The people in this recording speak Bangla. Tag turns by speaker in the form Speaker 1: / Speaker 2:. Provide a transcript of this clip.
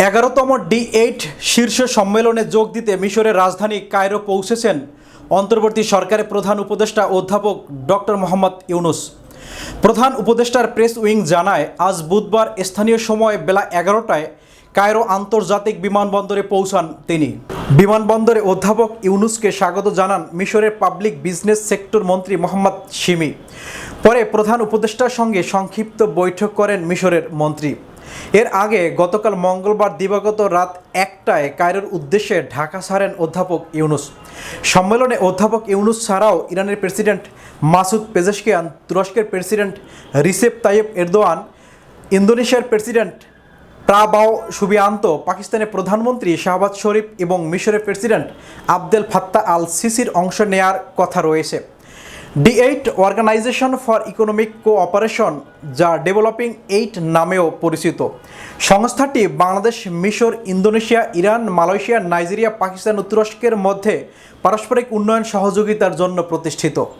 Speaker 1: 11তম D8 শীর্ষ সম্মেলনে যোগ দিতে মিশরের রাজধানী কায়রো পৌঁছেছেন অন্তর্বর্তী সরকারের প্রধান উপদেষ্টা অধ্যাপক ডক্টর মোহাম্মদ ইউনুস। প্রধান উপদেষ্টার প্রেস উইং জানায়, আজ বুধবার স্থানীয় সময় বেলা 11টায় কায়রো আন্তর্জাতিক বিমানবন্দরে পৌঁছান তিনি। বিমানবন্দরে অধ্যাপক ইউনুসকে স্বাগত জানান মিশরের পাবলিক বিজনেস সেক্টর মন্ত্রী মোহাম্মদ শিমি। পরে প্রধান উপদেষ্টার সঙ্গে সংক্ষিপ্ত বৈঠক করেন মিশরের মন্ত্রী। এর আগে গতকাল মঙ্গলবার দিবাগত রাত 1টায় কায়রোর উদ্দেশ্যে ঢাকা ছাড়েন অধ্যাপক ইউনুস। সম্মেলনে অধ্যাপক ইউনুস ছাড়াও ইরানের প্রেসিডেন্ট মাসুদ পেজেশকিয়ান, তুরস্কের প্রেসিডেন্ট রিসেপ তাইয়েপ এরদোয়ান, ইন্দোনেশিয়ার প্রেসিডেন্ট প্রাবাও সুবিয়ান্তো, পাকিস্তানের প্রধানমন্ত্রী শাহবাজ শরীফ এবং মিশরের প্রেসিডেন্ট আবদেল ফাত্তাহ আল সিসির অংশ নেয়ার কথা রয়েছে। D8 organisation for economic cooperation, যা ডেভেলপিং 8 নামেও পরিচিত, সংস্থাটি বাংলাদেশ, মিশর, Indonesia, Iran, Malaysia, Nigeria, Pakistan ও তুরস্কের মধ্যে পারস্পরিক উন্নয়ন সহযোগিতার জন্য প্রতিষ্ঠিত।